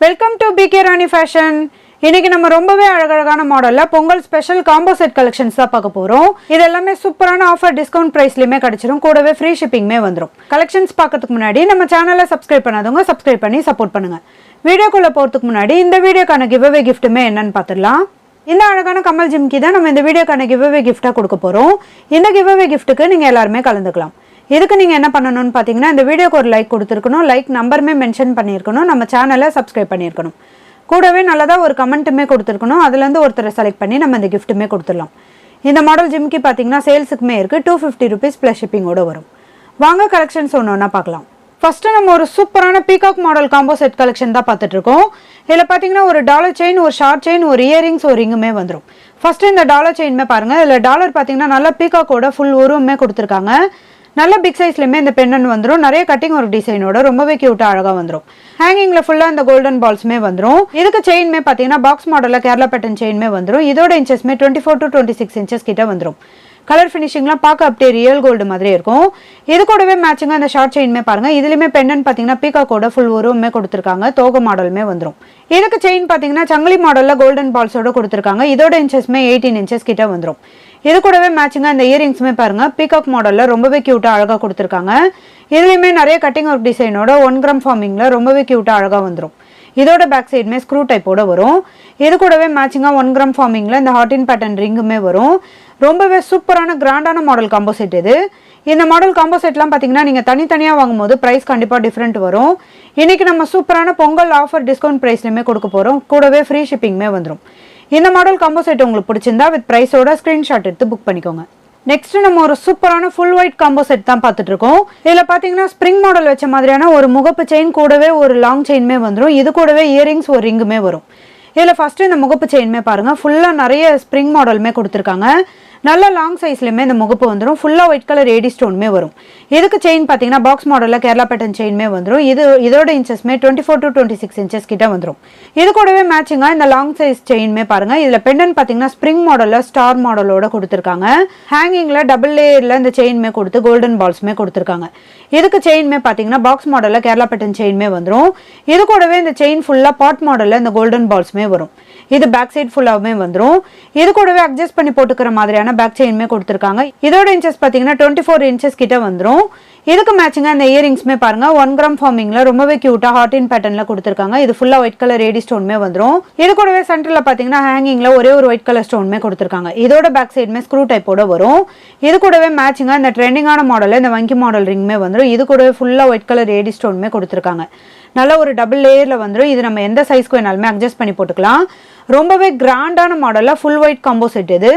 Welcome to PK Rani fashion. இன்னைக்கு நம்ம ரொம்பவே அழகழகான மாடல்ல Pongal special combo set collections தான் பார்க்க போறோம். இது எல்லாமே சூப்பரான ஆஃபர் டிஸ்கவுண்ட் பிரைஸ்லயுமே கிடைச்சிரும், கூடவே ஃப்ரீ ஷிப்பிங்மே வந்துடும். கலெக்ஷன்ஸ் பார்க்கறதுக்கு முன்னாடி நம்ம சேனலை சப்ஸ்கிரைப் பண்ணாதவங்க சப்ஸ்கிரைப் பண்ணி சப்போர்ட் பண்ணுங்க. வீடியோக்குள்ள போறதுக்கு முன்னாடி இந்த வீடியோக்கான கிவ் அவே கிஃப்ட்டுமே என்னன்னு பார்த்துடலாம். இந்த அழகான கமல் ஜிம்கி தான் நம்ம இந்த வீடியோக்கான கிவ் அவே கிஃப்டா கொடுக்க போறோம். இந்த கிவ் அவே கிஃப்ட்டுக்கு நீங்க எல்லாருமே கலந்துக்கலாம். இதுக்கு நீங்கள் என்ன பண்ணணும்னு பார்த்தீங்கன்னா, இந்த வீடியோக்கு ஒரு லைக் கொடுத்துருக்கணும், லைக் நம்பருமே மென்ஷன் பண்ணியிருக்கணும், நம்ம சேனலை சப்ஸ்கிரைப் பண்ணியிருக்கணும், கூடவே நல்லதாக ஒரு கமெண்ட்டுமே கொடுத்துருக்கணும். அதுலேருந்து ஒருத்தரை செலக்ட் பண்ணி நம்ம இந்த கிஃப்ட்டுமே கொடுத்துடலாம். இந்த மாடல் ஜிம்கி பார்த்தீங்கன்னா சேல்ஸுக்குமே இருக்குது, 250 rupees ப்ளஸ் ஷிப்பிங்கோடு வரும். வாங்க கலெக்ஷன்ஸ் ஒன்று ஒன்றா பார்க்கலாம். ஃபஸ்ட்டு நம்ம ஒரு சூப்பரான peacock model combo set collection தான் பார்த்துட்ருக்கோம். இதில் பார்த்தீங்கன்னா ஒரு டாலர் செயின், ஒரு ஷார்ட் செயின், ஒரு இயரிங்ஸ், ஒரு ரிங்குமே வந்துடும். ஃபஸ்ட்டு இந்த டாலர் செயின்மே பாருங்கள். இதில் டாலர் பார்த்தீங்கன்னா நல்லா பீகாக்கோட ஃபுல் உருவமே கொடுத்துருக்காங்க. நல்ல பிக் சைஸ்லையுமே இந்த பெண்டன் வந்துடும். நிறைய கட்டிங் ஒரு டிசைனோட ரொம்பவே க்யூட்டாக அழகாக வந்துடும். ஹேங்கிங்கில் ஃபுல்லாக இந்த கோல்டன் பால்ஸுமே வந்துடும். இதுக்கு செயின்மே பார்த்தீங்கன்னா பாக்ஸ் மாடலில் கேரளா பேட்டர்ன் செயின்மே வந்துடும். இதோட இன்ச்சஸ்மே 24 to 26 inches கிட்ட வந்துடும். கலர் ஃபினிஷிங்லாம் பார்க்க அப்படியே ரியல் கோல்டு மாதிரி இருக்கும். இது கூடவே மேட்சிங்காக இந்த ஷார்ட் செயின்மே பாருங்கள். இதுலேயுமே பெண்டன் பார்த்தீங்கன்னா பீகாக்கோட ஃபுல் உருவமே கொடுத்துருக்காங்க. தோகை மாடலுமே வந்துடும். இதுக்கு செயின் பார்த்தீங்கன்னா சங்கிலி மாடலில் கோல்டன் பால்ஸோட கொடுத்துருக்காங்க. இதோட இன்ச்சஸ்மே 18 inches கிட்ட வந்துடும். இது கூடவே மேட்சிங்காக இந்த இயரிங்ஸுமே பாருங்கள், பீகாக் மாடலில் ரொம்பவே க்யூட்டாக அழகாக கொடுத்துருக்காங்க. இதுலேயுமே நிறைய கட்டிங் ஒர்க் டிசைனோட 1 gram ஃபார்மிங்கில் ரொம்பவே க்யூட்டாக அழகாக வந்துடும். இதோட பேக் சைடுமே ஸ்க்ரூ டைப்போட வரும். இது கூடவே மேட்சிங்காக 1 gram ஃபார்மிங்கில் இந்த ஹார்டின் பேட்டர்ன் ரிங்குமே வரும். ரொம்பவே சூப்பரான கிராண்டான மாடல் காம்போ செட் இது. இந்த மாடல் காம்போ செட்லாம் பார்த்தீங்கன்னா நீங்கள் தனித்தனியாக வாங்கும்போது ப்ரைஸ் கண்டிப்பாக டிஃப்ரெண்ட் வரும். இன்றைக்கி நம்ம சூப்பரான பொங்கல் ஆஃபர் டிஸ்கவுண்ட் ப்ரைஸ்லையுமே கொடுக்க போகிறோம், கூடவே ஃப்ரீ ஷிப்பிங்குமே வந்துடும். இந்த மாடல் காம்போ செட் உங்களுக்கு பிடிச்சிருந்தா வித் ப்ரைஸோட ஸ்க்ரீன்ஷாட் எடுத்து புக் பண்ணிக்கோங்க. நெக்ஸ்ட் நம்ம ஒரு சூப்பரான ஃபுல் ஒயிட் காம்போ செட் தான் பார்த்துட்டு இருக்கோம். இதில் பார்த்தீங்கன்னா ஸ்ப்ரிங் மாடல் வச்ச மாதிரியான ஒரு முகப்பு செயின், கூடவே ஒரு லாங் செயின்மே வந்துடும். இது கூடவே இயரிங்ஸ், ஒரு ரிங்குமே வரும். இதில் ஃபஸ்ட்டு இந்த முகப்பு செயின்மே பாருங்கள், ஃபுல்லாக நிறைய ஸ்ப்ரிங் மாடலுமே கொடுத்துருக்காங்க. நல்ல லாங் சைஸ்லையுமே இந்த முகப்பு வந்துடும். ஃபுல்லாக ஒயிட் கலர் ஏடி ஸ்டோனுமே வரும். இதுக்கு செயின் பார்த்தீங்கன்னா பாக்ஸ் மாடலில் கேரளா பேட்டர்ன் செயின்மே வந்துடும். இதோட இன்ச்சஸ்மே 24 to 26 inches கிட்ட வந்துடும். இது கூடவே மேட்சிங்காக இந்த லாங் சைஸ் செயின்மே பாருங்கள். இதில் பெண்டன் பார்த்தீங்கன்னா ஸ்ப்ரிங் மாடலில் ஸ்டார் மாடலோட கொடுத்துருக்காங்க. ஹேங்கிங்கில் டபுள் லேயரில் இந்த செயின்மே கொடுத்து கோல்டன் பால்ஸுமே கொடுத்துருக்காங்க. இதுக்கு செயின்மே பார்த்தீங்கன்னா பாக்ஸ் மாடலில் கேரளா பேட்டர்ன் செயின்மே வந்துடும். இது கூடவே இந்த செயின் ஃபுல்லாக பாட் மாடலில் இந்த கோல்டன் பால்ஸுமே வரும். இது பேக் சைட் ஃபுல்லாகவே வந்துடும். இது கூடவே அட்ஜஸ்ட் பண்ணி போட்டுக்கிற மாதிரியான பேக் செயின்மே கொடுத்துருக்காங்க. இதோட இன்ச்சஸ் பார்த்தீங்கன்னா 24 inches கிட்ட வந்துடும். இதுக்கு மேட்சிங்காக இந்த இயரிங்ஸ்மே பாருங்கள், 1 gram ஃபார்மிங்கில் ரொம்பவே க்யூட்டாக ஹார்டின் பேட்டர்னில் கொடுத்துருக்காங்க. இது ஃபுல்லாக ஒயிட் கலர் ஏடி ஸ்டோனுமே வந்துடும். இது கூடவே சென்டரில் பார்த்தீங்கன்னா ஹேங்கிங்கில் ஒரே ஒரு ஒயிட் கலர் ஸ்டோனுமே கொடுத்துருக்காங்க. இதோட பேக் சைடுமே ஸ்க்ரூ டைப்போட வரும். இது கூடவே மேட்சிங்காக இந்த ட்ரெண்டிங்கான மாடலில் இந்த வங்கி மாடல் ரிங்குமே வந்துடும். இது கூடவே ஃபுல்லாக ஒயிட் கலர் ஏடி ஸ்டோனுமே கொடுத்துருக்காங்க. நல்ல ஒரு டபுள் லேயரில் வந்துடும். இது நம்ம எந்த சைஸ்க்கு வேணாலுமே அட்ஜஸ்ட் பண்ணி போட்டுக்கலாம். ரொம்பவே கிராண்டான மாடலில் ஃபுல் ஒயிட் காம்போ செட் இது.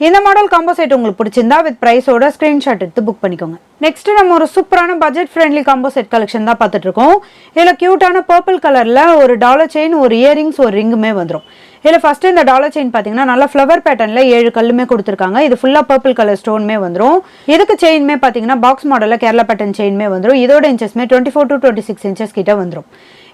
இந்த மாடல் காம்போ செட் உங்களுக்கு பிடிச்சிருந்தா வித் ப்ரைஸோட ஸ்க்ரீன்ஷாட் எடுத்து புக் பண்ணிக்கோங்க. நெக்ஸ்ட் நம்ம ஒரு சூப்பரான budget friendly combo set collection தான் பார்த்துட்டு இருக்கோம். இதில் க்யூட்டான பர்பிள் கலரில் ஒரு டாலர் செயின், ஒரு இயரிங்ஸ், ஒரு ரிங்குமே வந்துடும். இதில் ஃபஸ்ட்டு இந்த டாலர் செயின் பார்த்தீங்கன்னா நல்லா ஃப்ளவர் பேட்டர்னில் 7 கல்லுமே கொடுத்துருக்காங்க. இது ஃபுல்லாக பர்பிள் கலர் ஸ்டோன்மே வந்துடும். இதுக்கு செயின்மே பார்த்தீங்கன்னா பாக்ஸ் மாடலில் கேரளா பேட்டர்ன் செயின்மே வந்துடும். இதோட இன்ச்சஸ்மே 24 to 26 inches கிட்ட வந்துடும்.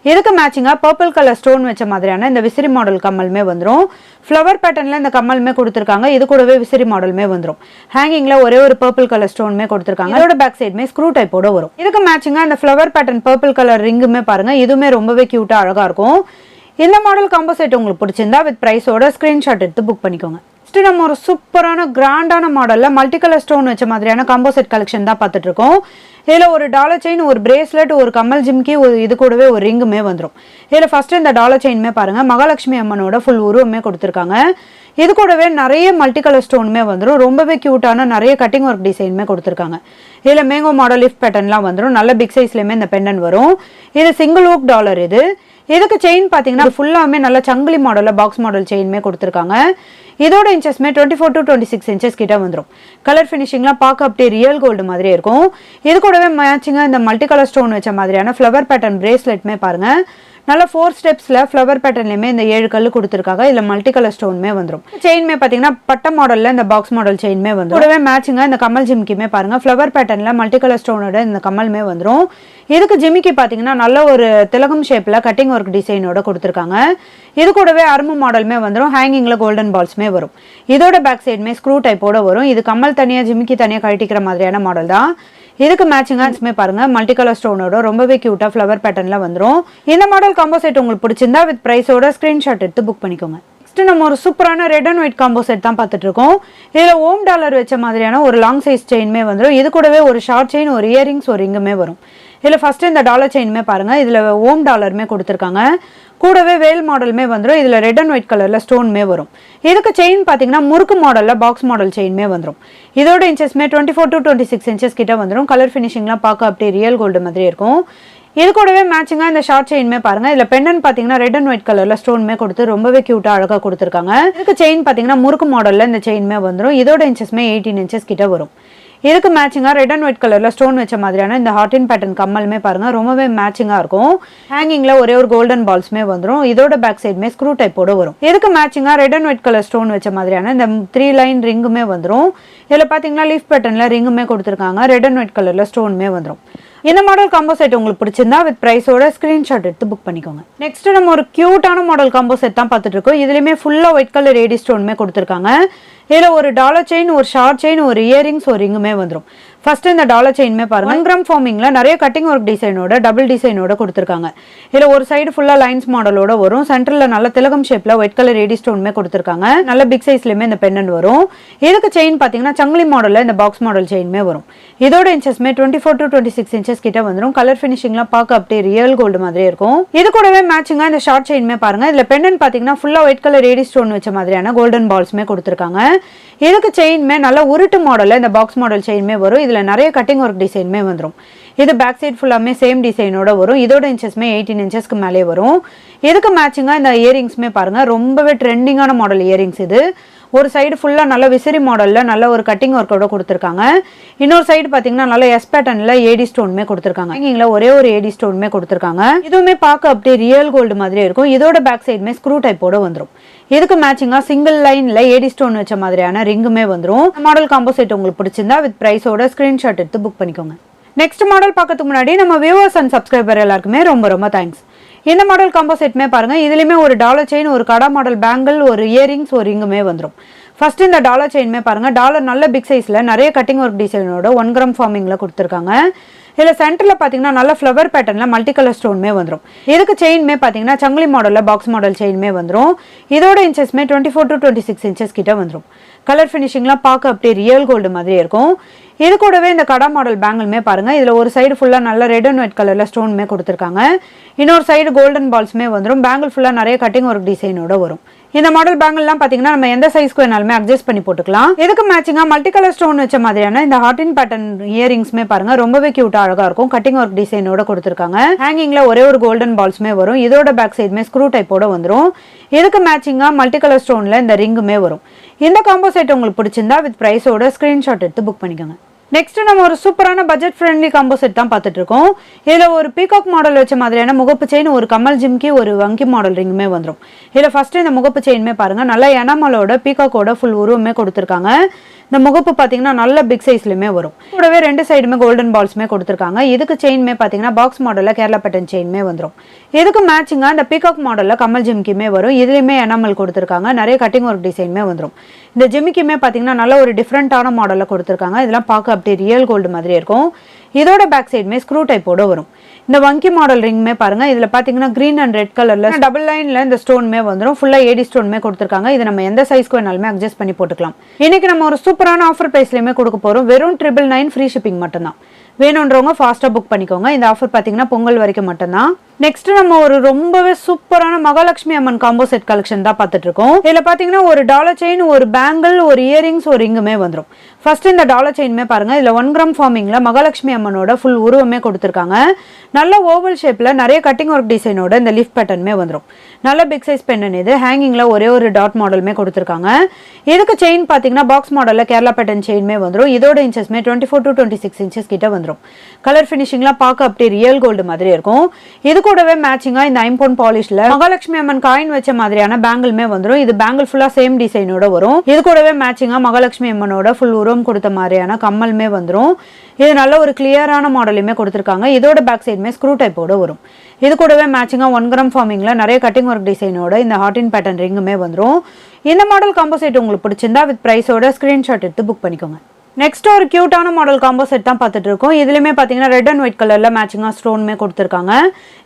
இதுக்கு மேட்சிங்காக பர்பிள் கலர் ஸ்டோன் வச்ச மாதிரியான இந்த விசிறி மாடல் கம்மலுமே வந்துடும். ஃப்ளவர் பேட்டர்னில் இந்த கம்மலுமே கொடுத்துருக்காங்க. இது கூடவே விசிறி மாடலுமே வந்துடும். ஹேங்கிங்கில் ஒரே ஒரு பர்பிள் கலர் ஸ்டோனுமே கொடுத்துருக்காங்க. இதோட பேக் சைடுமே ஸ்க்ரூ டைப்போட வரும். இதுக்கு மேட்சிங்காக இந்த ஃப்ளவர் பேட்டர்ன் பர்பிள் கலர் ரிங்குமே பாருங்கள், இதுவுமே ரொம்பவே க்யூட்டாக அழகாக இருக்கும். இந்த மாடல் காம்போ செட் உங்களுக்கு பிடிச்சிருந்தா வித் ப்ரைஸோட ஸ்க்ரீன்ஷாட் எடுத்து புக் பண்ணிக்கோங்க. நெக்ஸ்ட் நம்ம ஒரு சூப்பரான கிராண்டான மாடலில் மல்டி கலர் ஸ்டோன் வச்ச மாதிரியான காம்போ செட் கலெக்ஷன் தான் பார்த்துட்டு இருக்கோம். இதில் ஒரு டாலர் செயின், ஒரு பிரேஸ்லெட், ஒரு கம்மல் ஜிம்கி, இது கூடவே ஒரு ரிங்குமே வந்துடும். இதில் ஃபஸ்ட்டு இந்த டாலர் செயின்மே பாருங்கள், மகாலட்சுமி அம்மனோட ஃபுல் உருவமே கொடுத்துருக்காங்க. இது கூடவே நிறைய மல்டி கலர் ஸ்டோனுமே வந்துடும். ரொம்பவே க்யூட்டான நிறைய கட்டிங் ஒர்க் டிசைனுமே கொடுத்துருக்காங்க. இதில் மேங்கோ மாடல் லிஃப்ட் பேட்டர்ன்லாம் வந்துடும். நல்ல பிக் சைஸ்லேயுமே இந்த பெண்டன் வரும். இது சிங்கிள் ஊக் டாலர் இது. இதுக்கு செயின் பார்த்தீங்கன்னா ஃபுல்லாமே நல்ல சங்கிலி மாடலில் பாக்ஸ் மாடல் செயின்மே கொடுத்துருக்காங்க. இதோட இன்ச்சஸ்மே 24 to 26 inches கிட்ட வந்துடும். கலர் ஃபினிஷிங்லாம் பார்க்க அப்படியே ரியல் கோல்டு மாதிரியே இருக்கும். இது கூடவே மேட்சிங்காக இந்த மல்டி கலர் ஸ்டோன் வச்ச மாதிரியான ஃப்ளவர் பேட்டர்ன் பிரேஸ்லெட்மே பாருங்கள். நல்ல 4 ஸ்டெப்ஸில் ஃப்ளவர் பேட்டர்ன்லையுமே இந்த 7 கல் கொடுத்துருக்காங்க. இதில் மல்டி கலர் ஸ்டோனுமே வந்துடும். செயின்மே பார்த்தீங்கன்னா பட்ட மாடலில் இந்த பாக்ஸ் மாடல் செயின்மே வந்துடும். கூடவே மேட்சிங்காக இந்த கமல் ஜிம்கியுமே பாருங்கள், ஃப்ளவர் பேட்டர்னில் மல்டி கலர் ஸ்டோனோட இந்த கமலுமே வந்துடும். இதுக்கு ஜிமிக்கி பார்த்தீங்கன்னா நல்ல ஒரு திலகம் ஷேப்பில் கட்டிங் ஒர்க் டிசைனோட கொடுத்துருக்காங்க. இது கூடவே அரும்பு மாடலுமே வந்துடும். ஹேங்கிங்கில் கோல்டன் பால்ஸுமே வரும். இதோட பேக் சைடுமே ஸ்க்ரூ டைப்போட வரும். இது கம்மல் தனியாக ஜிமிக்கி தனியாக கழட்டிக்கிற மாதிரியான மாடல் தான். இதுக்கு மேட்சிங்காக பாருங்க மல்டி கலர் ஸ்டோனோட ரொம்பவே கியூட்டா ஃப்ளவர் பேட்டர்ன்ல வந்துடும். இந்த மாடல் காம்போ செட் உங்களுக்கு பிடிச்சிருந்தா வித் பிரைஸோட ஸ்கிரீன்ஷாட் எடுத்து புக் பண்ணிக்கோங்க. நெக்ஸ்ட் நம்ம ஒரு சூப்பரான red and white combo set தான் பார்த்துட்டு இருக்கோம். இதில் ஓம் டாலர் வச்ச மாதிரியான ஒரு லாங் சைஸ் செயின்மே வந்துடும். இது கூடவே ஒரு ஷார்ட் செயின், ஒரு இயரிங்ஸ், ஒரு ரிங்குமே வரும். இதில் ஃபர்ஸ்ட் இந்த டாலர் செயின்மே பாருங்க, இதில் ஓம் டாலருமே கொடுத்துருக்காங்க. கூடவே வேல் மாடலுமே வந்துடும். இதில் ரெட் அண்ட் ஒயிட் கலரில் ஸ்டோன்மே வரும். இதுக்கு செயின் பார்த்தீங்கன்னா முறுக்கு மாடலில் பாக்ஸ் மாடல் செயின்மே வந்துடும். இதோட இன்ச்சஸ்மே 24 to 26 இன்ச்சஸ் கிட்ட வந்துடும். கலர் ஃபினிஷிங்லாம் பார்க்க அப்படியே ரியல் கோல்டு மாதிரி இருக்கும். இது கூடவே மேட்சிங்காக இந்த ஷார்ட் செயின்மே பாருங்க. இதில் பெண்டன் பார்த்தீங்கன்னா ரெட் அண்ட் ஒயிட் கலரில் ஸ்டோன்மே கொடுத்து ரொம்பவே கியூட்டாக அழகாக கொடுத்துருக்காங்க. இதுக்கு செயின் பார்த்தீங்கன்னா முறுக்கு மாடலில் இந்த செயின்மே வந்துடும். இதோட இன்ச்சஸ்மே 18 இன்ச்சஸ் கிட்ட வரும். இதுக்கு மேட்சிங்காக ரெட் அண்ட் ஒயிட் கலரில் ஸ்டோன் வச்ச மாதிரியான இந்த ஹார்டின் பேட்டர்ன் கம்மலுமே பாருங்கள் ரொம்பவே மேட்சிங்காக இருக்கும். ஹேங்கிங்கில் ஒரே ஒரு கோல்டன் பால்ஸுமே வந்துடும். இதோட பேக் சைடுமே ஸ்க்ரூ டைப்போட வரும். இதுக்கு மேட்சிங்காக red and white colour stone வச்ச மாதிரியான இந்த 3 லைன் ரிங்குமே வந்துடும். இதில் பார்த்தீங்கன்னா லீஃப் பேட்டர்னில் ரிங்குமே கொடுத்துருக்காங்க. ரெட் அண்ட் ஒயிட் கலரில் ஸ்டோனுமே வந்துடும். இந்த மாடல் காம்போ செட் உங்களுக்கு பிடிச்சிருந்தா வித் பிரைஸோட ஸ்கிரீன்ஷாட் எடுத்து புக் பண்ணிக்கோங்க. நெக்ஸ்ட் நம்ம ஒரு கியூட்டான மாடல் காம்போ செட் தான் பார்த்துட்டு இருக்கோம். இதுலயுமே ஃபுல்லா ஒயிட் கலர் ஏடி ஸ்டோனுமே கொடுத்துருக்காங்க. இதில் ஒரு டாலர் செயின், ஒரு ஷார்ட் செயின், ஒரு இயரிங்ஸ், ஒரு ரிங்குமே வந்துடும். ஃபர்ஸ்ட் இந்த டாலர் செயின்மே பாருங்க 1 கிராம் ஃபார்மிங்ல நிறைய கட்டிங் ஒர்க் டிசைனோட டபுள் டிசைனோட கொடுத்துருக்காங்க. இதில் ஒரு சைடு ஃபுல்லா லைன்ஸ் மாடலோட வரும். சென்டர்ல நல்ல திலகம் ஷேப்ல ஒயிட் கலர் ஏடி ஸ்டோனுமே கொடுத்துருக்காங்க. நல்ல பிக் சைஸ்லயுமே இந்த பெண்டன்ட் வரும். இதுக்கு செயின் பாத்தீங்கன்னா சங்கிலி மாடல்ல இந்த பாக்ஸ் மாடல் செயின்மே வரும். இதோட இன்ச்சஸ்மே 24 to 26 இன்ச்சஸ் கிட்ட வந்துடும். கலர் ஃபினிஷிங்லாம் பார்க்க அப்படியே ரியல் கோல்டு மாதிரி இருக்கும். இது கூடவே மேட்சிங்கா இந்த ஷார்ட் செயின்மே பாருங்க. இதுல பெண்டன்ட் பாத்தீங்கன்னா ஃபுல்லா ஒயிட் கலர் ஏடி ஸ்டோன் வச்ச மாதிரியான கோல்டன் பால்ஸ்மே கொடுத்துருக்காங்க. இதுக்கு செயின்மே நல்ல உருட்டு மாடல்ல இந்த பாக்ஸ் மாடல் செயின்மே வரும். இதுல நிறைய கட்டிங் ஒர்க் டிசைன்மே வந்துடும். இது பேக் சைட் ஃபுல்லாமே சேம் டிசைனோட வரும். இதோட இன்ச்சஸ்மே 18 இன்ச்சஸ்க்கு மேலே வரும். இதுக்கு மேட்சிங்கா இந்த இயரிங்ஸ்மே பாருங்க ரொம்பவே ட்ரெண்டிங்கான மாடல் இயரிங்ஸ். இது ஒரு சைடு ஃபுல்லா நல்ல விசிறி மாடல்ல நல்ல ஒரு கட்டிங் ஒர்க்கோட கொடுத்துருக்காங்க. இன்னொரு சைடு பாத்தீங்கன்னா நல்ல எஸ் பேட்டர்ன்ல ஏடி ஸ்டோனுமே கொடுத்துருக்காங்க. இங்க ஒரே ஒரு ஏடி ஸ்டோனுமே கொடுத்துருக்காங்க. இதுவுமே பார்க்க அப்படியே ரியல் கோல்டு மாதிரி இருக்கும். இதோட பேக் சைடுமே ஸ்க்ரூ டைப்போட வந்துடும். இதுக்கு மேட்சிங்கா சிங்கிள் லைன்ல ஏடி ஸ்டோன் வச்ச மாதிரியான ரிங்குமே வந்துடும். மாடல் காம்போ செட் உங்களுக்கு பிடிச்சிருந்தா வித் பிரைஸோட ஸ்கிரீன்ஷாட் எடுத்து புக் பண்ணிக்கோங்க. நெக்ஸ்ட் மாடல் பார்க்கறதுக்கு முன்னாடி நம்ம வியூவர்ஸ் அண்ட் சப்ஸ்கிரைபர் எல்லாருக்குமே ரொம்ப தேங்க்ஸ். இந்த மாடல் காம்போ செட்மே பாருங்க. இதுலயுமே ஒரு டாலர் செயின், ஒரு கடா மாடல் பேங்கிள், ஒரு இயரிங்ஸ், ஒரு ரிங்குமே வந்துடும். ஃபர்ஸ்ட் இந்த டாலர் செயின்மே பாருங்க. டாலர் நல்ல பிக் சைஸ்ல நிறைய கட்டிங் ஒர்க் டிசைனோட 1 கிராம் ஃபார்மிங்ல கொடுத்துருக்காங்க. இதுல சென்டர்ல பாத்தீங்கன்னா நல்ல ஃப்ளவர் பேட்டர்ன்ல மல்டி கலர் ஸ்டோன்மே வந்துடும். இதுக்கு செயின்மே பாத்தீங்கன்னா சங்கிலி மாடல்ல பாக்ஸ் மாடல் செயின்மே வந்துடும். இதோட இன்ச்சஸ்மே 24 to 26 இன்ச்சஸ் கிட்ட வந்துடும். கலர் ஃபினிஷிங்லாம் பார்க்க அப்படியே ரியல் கோல்டு மாதிரி இருக்கும். இது கூடவே இந்த கடா மாடல் பேங்கிள்மே பாருங்க. இதுல ஒரு சைடு ஃபுல்லா நல்ல ரெட் அண்ட் ஒயிட் கலர்ல ஸ்டோன்மே கொடுத்துருக்காங்க. இன்னொரு சைடு கோல்டன் பால்ஸ்மே வந்துடும். பேங்கிள் ஃபுல்லா நிறைய கட்டிங் ஒர்க் டிசைனோட வரும். இந்த மாடல் பேங்கிள்லாம் பாத்தீங்கன்னா நம்ம எந்த சைஸ்க்கு வேணாலுமே அட்ஜஸ்ட் பண்ணி போட்டுக்கலாம். இதுக்கு மேட்சிங்கா மல்டி கலர் ஸ்டோன் வச்ச மாதிரியான இந்த ஹார்டின் பேட்டர்ன் இயரிங்ஸ்மே பாருங்க ரொம்பவே கியூட்டா அழகா இருக்கும். கட்டிங் ஒர்க் டிசைனோட கொடுத்துருக்காங்க. ஹேங்கிங்ல ஒரே ஒரு கோல்டன் பால்ஸ்மே வரும். இதோட பேக் சைடுமே ஸ்க்ரூ டைப்போட வந்துடும். இதுக்கு மேட்சிங்கா மல்டி கலர் ஸ்டோன்ல இந்த ரிங்குமே வரும். இந்த காம்போ செட் உங்களுக்கு பிடிச்சிருந்தா வித் பிரைஸோட ஸ்கிரீன்ஷாட் எடுத்து புக் பண்ணிக்கோங்க. நெக்ஸ்ட் நம்ம ஒரு சூப்பரான பட்ஜெட் ஃப்ரெண்ட்லி காம்போ செட் தான் பார்த்துட்டு இருக்கோம். இதுல ஒரு பீகாக் மாடல் வச்ச மாதிரியான முகப்பு செயின், ஒரு கமல் ஜிம்கி, ஒரு வங்கி மாடல் ரிங்குமே வந்துடும். இதுல ஃபர்ஸ்ட் இந்த முகப்பு செயின்மே பாருங்க நல்ல எனாமலோட பீகாக்கோட ஃபுல் உருவமே கொடுத்துருக்காங்க. இந்த முகப்பு பாத்தீங்கன்னா நல்ல பிக் சைஸ்லயுமே வரும். கூடவே ரெண்டு சைடுமே கோல்டன் பால்ஸ்மே கொடுத்துருக்காங்க. இதுக்கு செயின்மே பாத்தீங்கன்னா பாக்ஸ் மாடல்ல கேரளா பேட்டர்ன் செயின்மே வந்துடும். இதுக்கு மேட்சிங்கா இந்த பீகாக் மாடல்ல கமல் ஜிம்கிமே வரும். இதுலயுமே எனாமல் கொடுத்துருக்காங்க. நிறைய கட்டிங் ஒர்க் டிசைன்மே வந்துடும். இந்த ஜிமிக்கிமே பாத்தீங்கன்னா நல்ல ஒரு டிஃப்ரெண்டான மாடல்ல கொடுத்துருக்காங்க. இதெல்லாம் பார்க்க அப்படியே ரியல் கோல்டு மாதிரி இருக்கும். இதோட பேக் சைடுமே ஸ்க்ரூ டைப்போட வரும். இந்த வங்கி மாடல் ரிங்குமே பாருங்க. இதுல பாத்தீங்கன்னா கிரீன் அண்ட் ரெட் கலர்ல டபுள் லைன்ல இந்த ஸ்டோன்மே வந்துடும். ஃபுல்லா ஏடி ஸ்டோன்மே கொடுத்துருக்காங்க. இது நம்ம எந்த சைஸ்க்கு வேணாலுமே அட்ஜஸ்ட் பண்ணி போட்டுக்கலாம். இன்னைக்கு நம்ம ஒரு சூப்பரான ஆஃபர் பிரைஸ்லயுமே கொடுக்க போறோம். வெறும் 999 ஃப்ரீ ஷிப்பிங் மட்டும்தான். வேணுன்றவங்க ஃபாஸ்டா புக் பண்ணிக்கோங்க. இந்த ஆஃபர் பாத்தீங்கன்னா பொங்கல் வரைக்கும் மட்டும்தான். நெக்ஸ்ட் நம்ம ஒரு ரொம்பவே சூப்பரான மகாலட்சுமி அம்மன் காம்போ செட் கலெக்ஷன் தான் பார்த்துட்டு இருக்கோம். இதுல பாத்தீங்கன்னா ஒரு டாலர் செயின், ஒரு பேங்கிள், ஒரு இயரிங்ஸ், ஒரு ரிங்குமே வந்துடும். ஃபர்ஸ்ட் இந்த டாலர் செயின்மே பாருங்க. இதுல 1 கிராம் ஃபார்மிங்ல மகாலட்சுமி அம்மனோட ஃபுல் உருவமே கொடுத்துருக்காங்க. நல்ல ஓவல் ஷேப்ல நிறைய கட்டிங் ஒர்க் டிசைனோட இந்த லீஃப் பேட்டர்னுமே வந்துடும். நல்ல பிக் சைஸ் பெண்டன். இது ஹேங்கிங்ல ஒரே ஒரு டாட் மாடலுமே கொடுத்துருக்காங்க. இதுக்கு செயின் பாத்தீங்கன்னா பாக்ஸ் மாடல்ல கேரளா பேட்டர்ன் செயின்மே வந்துடும். இதோட இன்ச்சஸ்மே 24 to 26 இன்ச்சஸ் கிட்ட வந்துடும். கலர் ஃபினிஷிங்லாம் பார்க்க அப்படியே ரியல் கோல்டு மாதிரி இருக்கும். இது கூடவே மேட்சிங்கா இந்த ஐம்பொன் பாலிஷ்ல மகாலட்சுமி அம்மன் காயின் வச்ச மாதிரியான பேங்கிள்மே வந்துடும். இது பேங்கிள் ஃபுல்லா சேம் டிசைனோட வரும். இது கூடவே மேட்சிங்கா மகாலட்சுமி அம்மனோட ஃபுல் உருவம் கொடுத்த மாதிரியான கம்மல்மே வந்துடும். இது நல்ல ஒரு கிளியரான மாடலுமே கொடுத்துருக்காங்க. இதோட பேக் சைடுமே ஸ்க்ரூ டைப்போட வரும். இது கூடவே மேட்சிங்கா 1 கிராம் ஃபார்மிங்ல நிறைய கட்டிங் ஒர்க் டிசைனோட இந்த ஹார்டின் பேட்டர்ன் ரிங்குமே வந்துடும். இந்த மாடல் காம்போ செட் உங்களுக்கு பிடிச்சிருந்தா வித் பிரைஸோட ஸ்கிரீன்ஷாட் எடுத்து புக் பண்ணிக்கோங்க. நெக்ஸ்ட் ஒரு கியூட்டான மாடல் காம்போ செட் தான் பார்த்துட்டு இருக்கோம். இதுலயுமே பார்த்தீங்கன்னா ரெட் அண்ட் ஒயிட் கலர்ல மேட்சிங்கா ஸ்டோனுமே கொடுத்துருக்காங்க.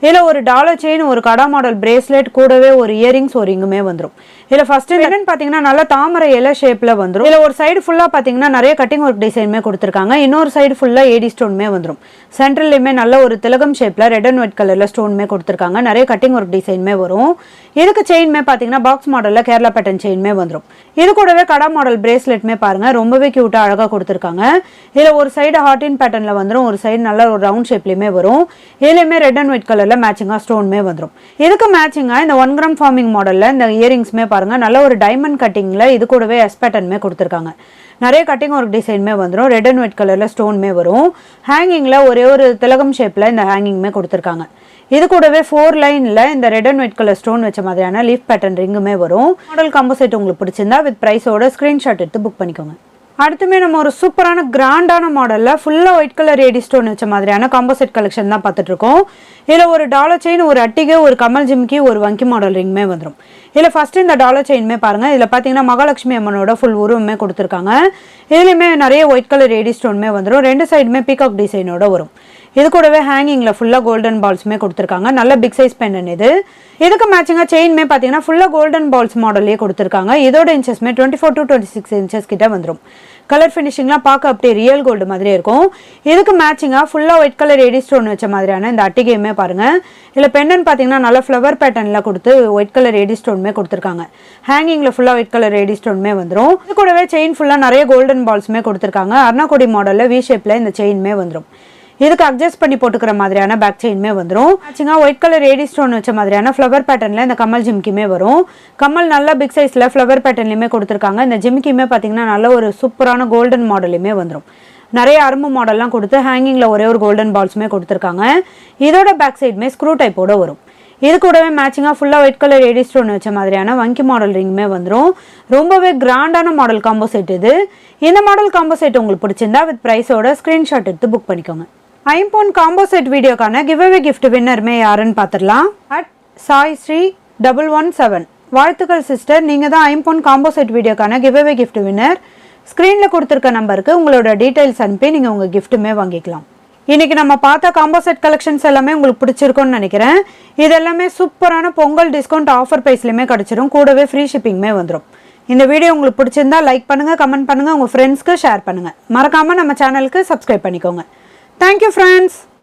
இதில் ஒரு டாலர் செயின், ஒரு கடா மாடல் பிரேஸ்லெட், கூடவே ஒரு இயரிங்ஸ், ஒரு ரிங்குமே வந்துடும். இதில் ஃபர்ஸ்ட் என்னன்னு பார்த்தீங்கன்னா நல்ல தாமரை இலை ஷேப்ல வந்துடும். இதில் ஒரு சைடு ஃபுல்லா பார்த்தீங்கன்னா நிறைய கட்டிங் ஒர்க் டிசைனுமே கொடுத்துருக்காங்க. இன்னொரு சைடு ஃபுல்லா ஏடி ஸ்டோனுமே வந்துடும். சென்ட்ரல்லையுமே நல்ல ஒரு திலகம் ஷேப்ல ரெட் அண்ட் ஒயிட் கலர்ல ஸ்டோனுமே கொடுத்துருக்காங்க. நிறைய கட்டிங் ஒர்க் டிசைனுமே வரும். இதுக்கு செயின்மே பார்த்தீங்கன்னா பாக்ஸ் மாடல்ல கேரளா பேட்டர்ன் செயின்மே வந்துடும். இது கூடவே கடா மாடல் பிரேஸ்லெட்மே பாருங்க ரொம்பவே கியூட்டா அழகா கொடுத்துருக்காங்க. இதுல ஒரு சைடு ஹார்டின் பேட்டர்ன்ல வந்துடும், ஒரு சைடு நல்ல ஒரு ரவுண்ட் ஷேப்லயுமே வரும். இதுலயுமே ரெட் அண்ட் ஒயிட் கலர்ல மேட்சிங்கா ஸ்டோன்மே வந்துடும். இதுக்கு மேட்சிங்கா இந்த 1 கிராம் ஃபார்மிங் மாடல்ல இந்த இயரிங்ஸ்மே பாருங்க நல்ல ஒரு டைமண்ட் கட்டிங்ல இது கூடவே எஸ் பேட்டர்ன்மே கொடுத்துருக்காங்க. நிறைய கட்டிங் ஒர்க் டிசைன்மே வந்துடும். ரெட் அண்ட் ஒயிட் கலர்ல ஸ்டோன்மே வரும். ஹேங்கிங்ல ஒரே ஒரு திலகம் ஷேப்ல இந்த ஹேங்கிங்மே கொடுத்துருக்காங்க. இது கூடவே 4 லைன்ல இந்த red and white colour stone வச்ச மாதிரியான லீஃப் பேட்டர்ன் ரிங்குமே வரும். மாடல் காம்போ செட் உங்களுக்கு பிடிச்சிருந்தா வித் பிரைஸோட ஸ்கிரீன்ஷாட் எடுத்து புக் பண்ணிக்கோங்க. அடுத்துமே நம்ம ஒரு சூப்பரான கிராண்டான மாடல்ல ஃபுல்லா ஒயிட் கலர் ஏடி ஸ்டோன் வச்ச மாதிரியான காம்போ செட் கலெக்ஷன் தான் பார்த்துட்டு இருக்கோம். இதுல ஒரு டாலர் செயின், ஒரு அட்டிகை, ஒரு கமல் ஜிம்கி, ஒரு வங்கி மாடல் ரிங்குமே வந்துடும். இதுல ஃபர்ஸ்ட் இந்த டாலர் செயின்மே பாருங்க. இதுல பாத்தீங்கன்னா மகாலட்சுமி அம்மனோட ஃபுல் உருவமே கொடுத்துருக்காங்க. இதுலயுமே நிறைய ஒயிட் கலர் ஏடி ஸ்டோன்மே வந்துடும். ரெண்டு சைடுமே பீகாக் டிசைனோட வரும். இது கூடவே ஹேங்கிங்ல ஃபுல்லா கோல்டன் பால்ஸ்மே கொடுத்துருக்காங்க. நல்ல பிக் சைஸ் பெண்டன் இது. இதுக்கு மேட்சிங்கா செயின்மே பார்த்தீங்கன்னா ஃபுல்லா கோல்டன் பால்ஸ் மாடல்லே கொடுத்துருக்காங்க. இதோட இன்ச்சஸ்மே 24 to 26 இன்ச்சஸ் கிட்ட வந்துடும். கலர் ஃபினிஷிங்லாம் பார்க்க அப்படியே ரியல் கோல்டு மாதிரி இருக்கும். இதுக்கு மேட்சிங்கா ஃபுல்லா ஒயிட் கலர் ஏடி ஸ்டோன் வச்ச மாதிரியான இந்த அட்டிகையுமே பாருங்க. இதுல பெண்டன் பார்த்தீங்கன்னா நல்ல ஃப்ளவர் பேட்டர்ன்ல கொடுத்து ஒயிட் கலர் ஏடி ஸ்டோன்மே கொடுத்துருக்காங்க. ஹேங்கிங்ல ஃபுல்லா ஒயிட் கலர் ஏடி ஸ்டோன்மே வந்துடும். இது கூடவே செயின் ஃபுல்லா நிறைய கோல்டன் பால்ஸ்மே கொடுத்துருக்காங்க. அர்ணாகொடி மாடல்ல வி ஷேப்ல இந்த செயின்மே வந்துடும். இதுக்கு அட்ஜஸ்ட் பண்ணி போட்டுக்கிற மாதிரியான பேக் செயின்மே வந்துடும். மேட்சிங்கா ஒயிட் கலர் ஏடி ஸ்டோன் வச்ச மாதிரியான ஃப்ளவர் பேட்டர்ன்ல இந்த கமல் ஜிம்கிமே வரும். கமல் நல்ல பிக் சைஸ்ல ஃப்ளவர் பேட்டர்ன்லயுமே கொடுத்துருக்காங்க. இந்த ஜிம்கியுமே பார்த்தீங்கன்னா நல்ல ஒரு சூப்பரான கோல்டன் மாடலுமே வந்துடும். நிறைய அரும்பு மாடல்லாம் கொடுத்து ஹேங்கிங்ல ஒரே ஒரு கோல்டன் பால்ஸுமே கொடுத்துருக்காங்க. இதோட பேக் சைடுமே ஸ்க்ரூ டைப்போட வரும். இது கூடவே மேட்சிங்கா ஃபுல்லா ஒயிட் கலர் ஏடி ஸ்டோன் வச்ச மாதிரியான வங்கி மாடல் ரிங்குமே வந்துடும். ரொம்பவே கிராண்டான மாடல் காம்போ செட் இது. இந்த மாடல் காம்போ செட் உங்களுக்கு பிடிச்சிருந்தா வித் பிரைஸோட ஸ்கிரீன்ஷாட் எடுத்து புக் பண்ணிக்கோங்க. ஐம்பொன் காம்போ செட் வீடியோக்கான கிவ்அவே கிஃப்ட் வின்னருமே யாருன்னு பார்த்துடலாம். சாய் ஸ்ரீ 117 வாழ்த்துக்கள் சிஸ்டர். நீங்க தான் ஐம்பொன் காம்போ செட் வீடியோக்கான கிவ்அவே கிஃப்ட் வின்னர். ஸ்கிரீன்ல கொடுத்துருக்க நம்பருக்கு உங்களோட டீடைல்ஸ் அனுப்பி நீங்க உங்க கிஃப்ட்டுமே வாங்கிக்கலாம். இன்னைக்கு நம்ம பார்த்த காம்போ செட் கலெக்ஷன்ஸ் எல்லாமே உங்களுக்கு பிடிச்சிருக்கும்னு நினைக்கிறேன். இது எல்லாமே சூப்பரான பொங்கல் டிஸ்கவுண்ட் ஆஃபர் பிரைஸ்லயுமே கிடைச்சிடும். கூடவே ஃப்ரீ ஷிப்பிங்மே வந்துடும். இந்த வீடியோ உங்களுக்கு பிடிச்சிருந்தா லைக் பண்ணுங்க, கமெண்ட் பண்ணுங்க, உங்க ஃப்ரெண்ட்ஸ்க்கு ஷேர் பண்ணுங்க. மறக்காம நம்ம சேனலுக்கு சப்ஸ்கிரைப் பண்ணிக்கோங்க. Thank you friends.